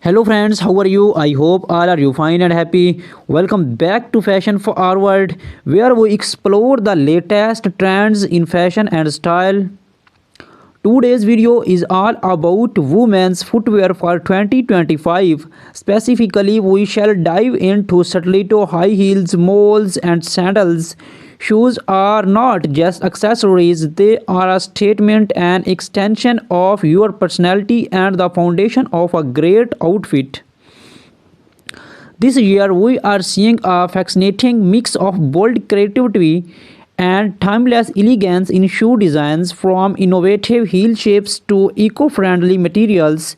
Hello friends, how are you? I hope all are you fine and happy. Welcome back to Fashion Forward, where we explore the latest trends in fashion and style. Today's video is all about women's footwear for 2025. Specifically, we shall dive into stiletto high heels, moles, and sandals. Shoes are not just accessories, they are a statement and extension of your personality and the foundation of a great outfit. This year, we are seeing a fascinating mix of bold creativity and timeless elegance in shoe designs, from innovative heel shapes to eco friendly materials.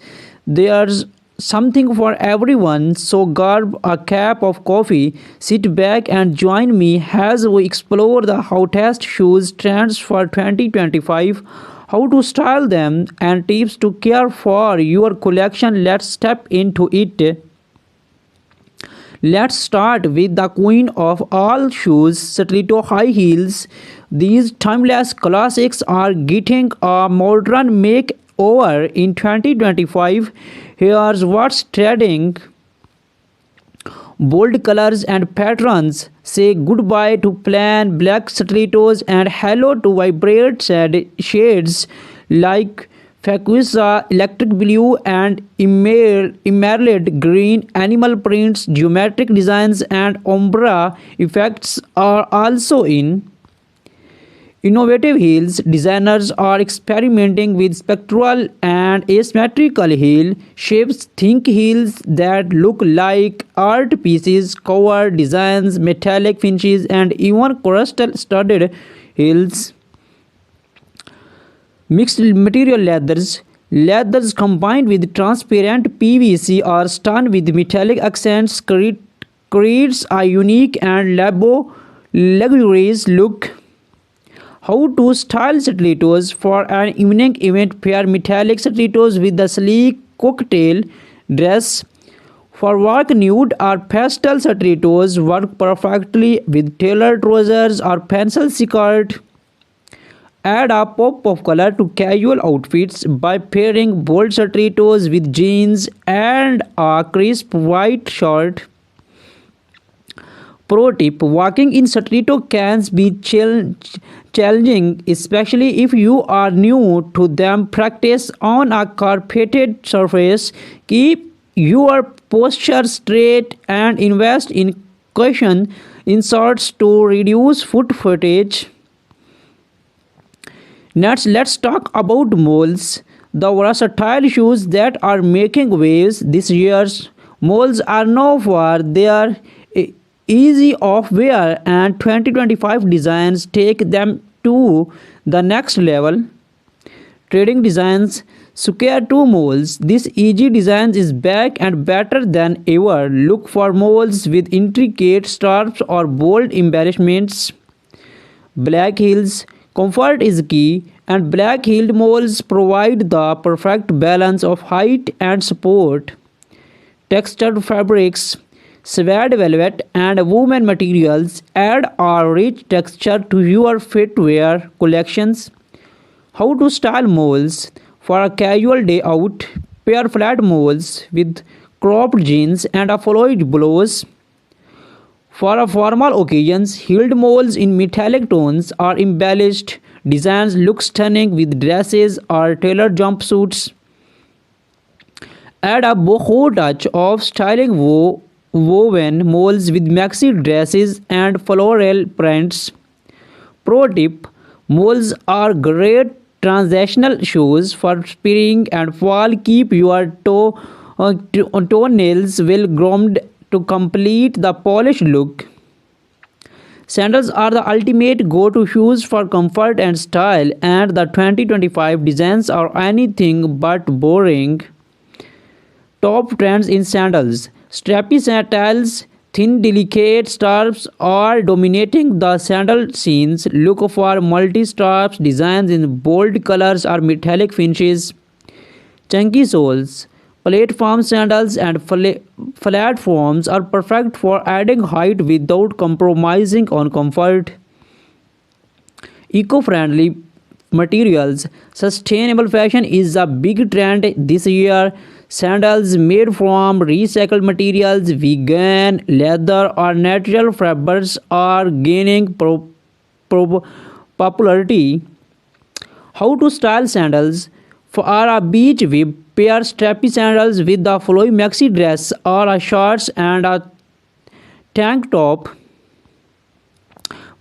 There's something for everyone, so grab a cup of coffee, sit back, and join me as we explore the hottest shoes trends for 2025, how to style them, and tips to care for your collection. Let's step into it. Let's start with the queen of all shoes, stiletto high heels. These timeless classics are getting a modern makeover in 2025. Here's what's trending. Bold colors and patterns. Say goodbye to plain black stilettos and hello to vibrant shades like Fuchsia, electric blue, and emerald green. Animal prints, geometric designs, and ombre effects are also in. Innovative heels. Designers are experimenting with spectral and asymmetrical heel shapes. Think heels that look like art pieces, cover designs, metallic finishes, and even crystal studded heels. Mixed material leathers. Leathers combined with transparent PVC or stone with metallic accents creates a unique and luxurious look. How to style stilettos for an evening event. Pair metallic stilettos with the sleek cocktail dress. For work, nude or pastel stilettos work perfectly with tailored trousers or pencil skirt. Add a pop of color to casual outfits by pairing bold stilettos with jeans and a crisp white shirt. Pro tip: walking in stiletto can be challenging, especially if you are new to them. Practice on a carpeted surface. Keep your posture straight and invest in cushion inserts to reduce foot footage. Next, let's talk about moles, the versatile shoes that are making waves this year. Moles are known for their easy of wear, and 2025 designs take them to the next level. Trading designs. Square 2 moles. This easy design is back and better than ever. Look for moles with intricate straps or bold embellishments. Black heels. Comfort is key, and black heeled moles provide the perfect balance of height and support. Textured fabrics, suede velvet, and woven materials add a rich texture to your footwear collections. How to style moles for a casual day out. Pair flat moles with cropped jeans and a floyd blouse. For a formal occasions, heeled moles in metallic tones or embellished designs look stunning with dresses or tailored jumpsuits. Add a boho touch of styling woven moles with maxi dresses and floral prints. Pro tip: moles are great transitional shoes for spring and fall. Keep your toenails well groomed to complete the polished look. Sandals are the ultimate go-to shoes for comfort and style, and the 2025 designs are anything but boring. Top trends in sandals. Strappy sandals, thin delicate straps are dominating the sandal scenes. Look for multi-straps designs in bold colors or metallic finishes. Chunky soles. Platform sandals and platforms are perfect for adding height without compromising on comfort. Eco-friendly materials. Sustainable fashion is a big trend this year. Sandals made from recycled materials, vegan, leather, or natural fibers are gaining pro- popularity. How to style sandals? For a beach, we pair strappy sandals with a flowy maxi dress or a shorts and a tank top.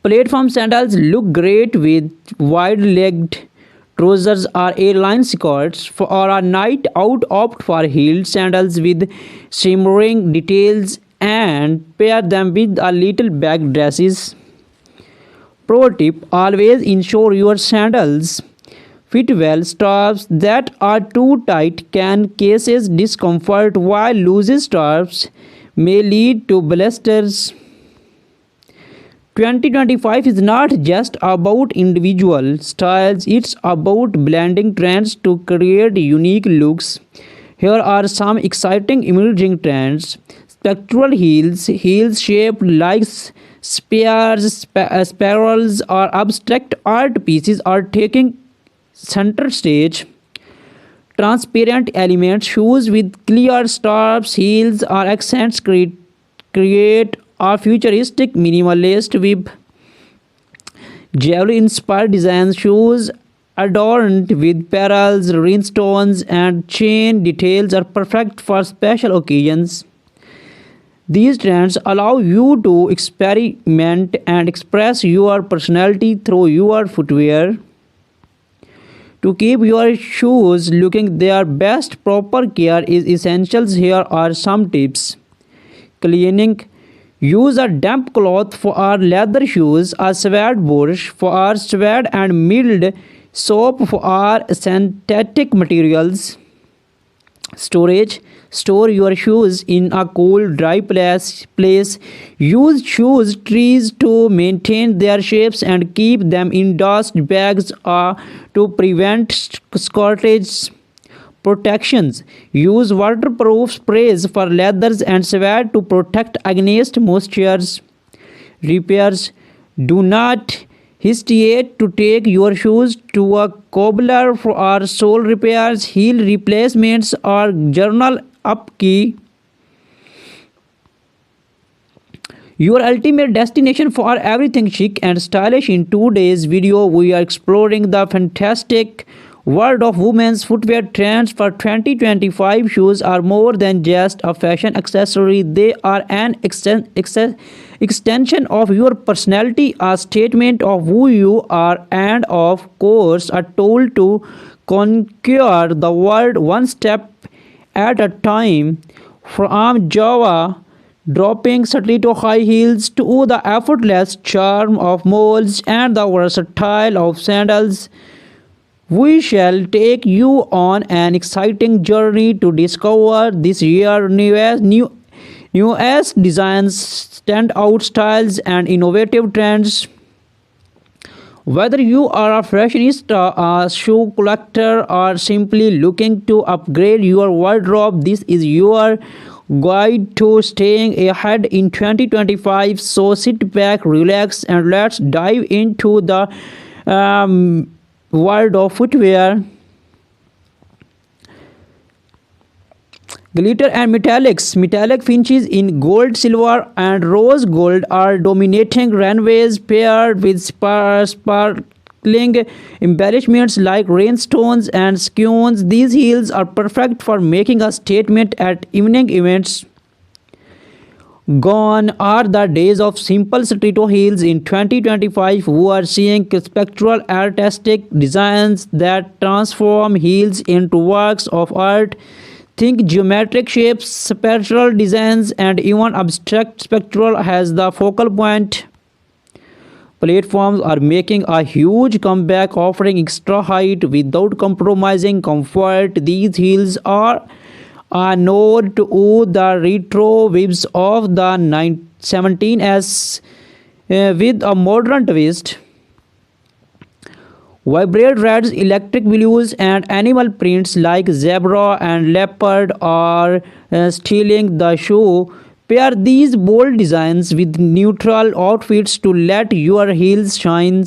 Platform sandals look great with wide-legged trousers or A-line skirts. For a night out, opt for heeled sandals with shimmering details and pair them with a little bag dresses. Pro tip: always ensure your sandals fit well. Straps that are too tight can cause discomfort, while loose straps may lead to blisters. 2025 is not just about individual styles, it's about blending trends to create unique looks. Here are some exciting emerging trends. Spectral heels, heels shaped like spears, spirals, or abstract art pieces are taking center stage. Transparent elements, shoes with clear straps, heels, or accents create a futuristic minimalist with jewelry inspired designs. Shoes adorned with pearls, rhinestones, and chain details are perfect for special occasions. These trends allow you to experiment and express your personality through your footwear. To keep your shoes looking their best, proper care is essential. Here are some tips. Cleaning: use a damp cloth for our leather shoes, a suede brush for our suede, and mild soap for our synthetic materials. Storage: store your shoes in a cool, dry place. Use shoes trees to maintain their shapes and keep them in dust bags to prevent scorches. Protections: use waterproof sprays for leathers and suede to protect against moistures. Repairs: do not hesitate to take your shoes to a cobbler for our sole repairs, heel replacements, or journal upkeep. Your ultimate destination for everything chic and stylish. In today's video, we are exploring the fantastic world of women's footwear trends for 2025. Shoes are more than just a fashion accessory, they are an extension of your personality, a statement of who you are, and of course, a tool to conquer the world one step at a time. From Java dropping stiletto high heels to the effortless charm of moles and the versatile of sandals, we shall take you on an exciting journey to discover this year's newest designs, standout styles, and innovative trends. Whether you are a fashionista, a shoe collector, or simply looking to upgrade your wardrobe, this is your guide to staying ahead in 2025. So sit back, relax, and let's dive into the world of footwear. Glitter and metallics. Metallic finishes in gold, silver, and rose gold are dominating runways, paired with sparkling embellishments like rhinestones and skeins. These heels are perfect for making a statement at evening events. Gone are the days of simple stiletto heels. In 2025, we are seeing spectral artistic designs that transform heels into works of art. Think geometric shapes, spectral designs, and even abstract spectral has the focal point. Platforms are making a huge comeback, offering extra height without compromising comfort. These heels are a nod to the retro vibes of the 17s with a modern twist. Vibrant reds, electric blues, and animal prints like zebra and leopard are stealing the show. Pair these bold designs with neutral outfits to let your heels shine.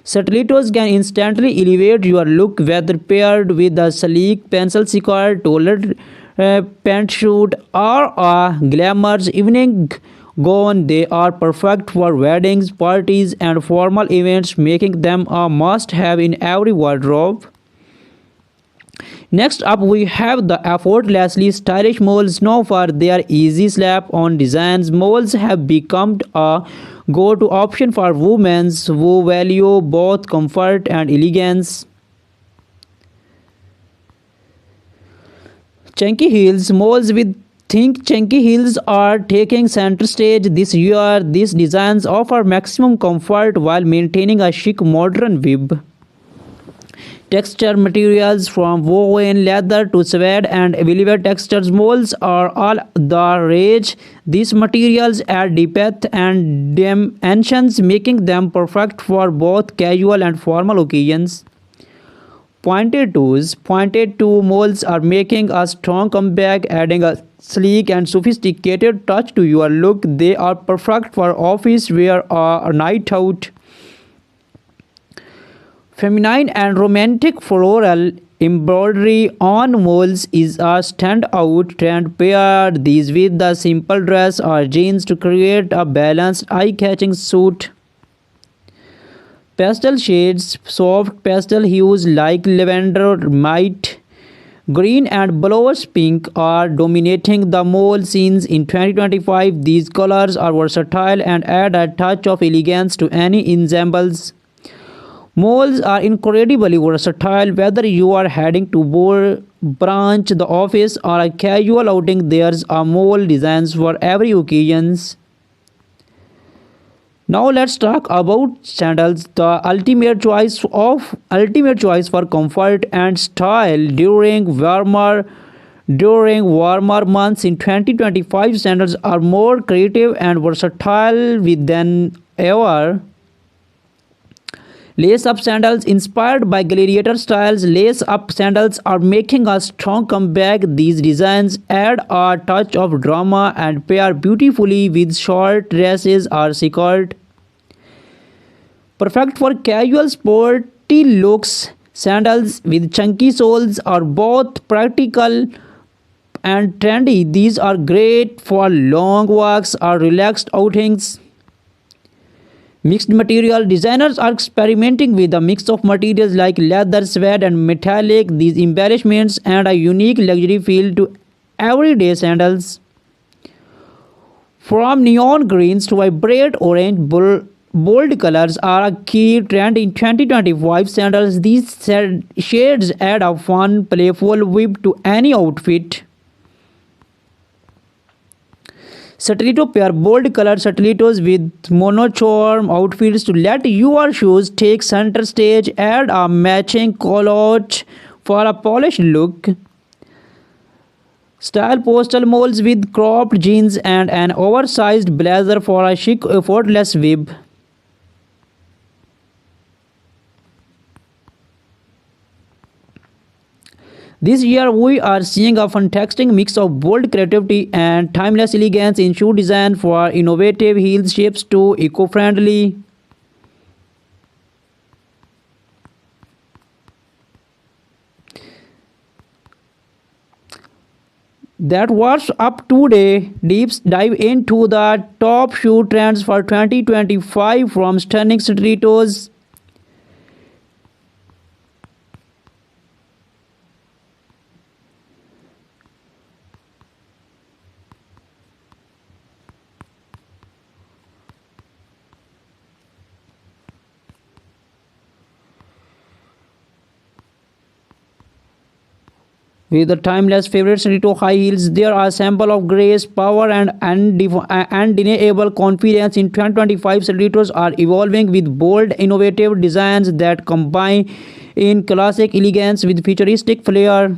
Stilettos can instantly elevate your look, whether paired with a sleek pencil skirt, tailored pantsuit, or a glamorous evening gown. They are perfect for weddings, parties, and formal events, making them a must-have in every wardrobe. Next up, we have the effortlessly stylish moles. Known for their easy slap-on designs, moles have become a go-to option for women who value both comfort and elegance. Chunky heels, moles with think chunky heels are taking center stage this year. These designs offer maximum comfort while maintaining a chic modern vibe. Texture materials from woven leather to suede and velvet textures molds are all the rage. These materials add depth and dimensions, making them perfect for both casual and formal occasions. Pointed toe molds are making a strong comeback, adding a sleek and sophisticated touch to your look. They are perfect for office wear or a night out. Feminine and romantic floral embroidery on molds is a standout trend. Pair these with the simple dress or jeans to create a balanced, eye-catching suit. Pastel shades, soft pastel hues like lavender, might green, and bluish pink are dominating the mall scenes in 2025. These colors are versatile and add a touch of elegance to any ensembles. Malls are incredibly versatile, whether you are heading to branch, the office, or a casual outing. There's a mall designs for every occasion. Now let's talk about sandals, the ultimate choice for comfort and style during warmer months in 2025. Sandals are more creative and versatile than ever. Lace up sandals inspired by gladiator styles. Lace up sandals are making a strong comeback. These designs add a touch of drama and pair beautifully with short dresses or skirt. Perfect for casual sporty looks, sandals with chunky soles are both practical and trendy. These are great for long walks or relaxed outings. Mixed material designers are experimenting with a mix of materials like leather, suede, and metallic. These embellishments add a unique luxury feel to everyday sandals. From neon greens to vibrant orange, bold colors are a key trend in 2025 sandals. These shades add a fun, playful vibe to any outfit. Stiletto pair bold colored stilettos with monochrome outfits to let your shoes take center stage. Add a matching culotte for a polished look. Style postal molds with cropped jeans and an oversized blazer for a chic, effortless vibe. This year, we are seeing a fantastic mix of bold creativity and timeless elegance in shoe design, for innovative heel shapes to eco-friendly. That was up today. Deep dive into the top shoe trends for 2025, from stunning stilettos. With the timeless favorites to high heels, there are a sample of grace, power, and undeniable confidence in 2025. Stilettos are evolving with bold, innovative designs that combine in classic elegance with futuristic flair.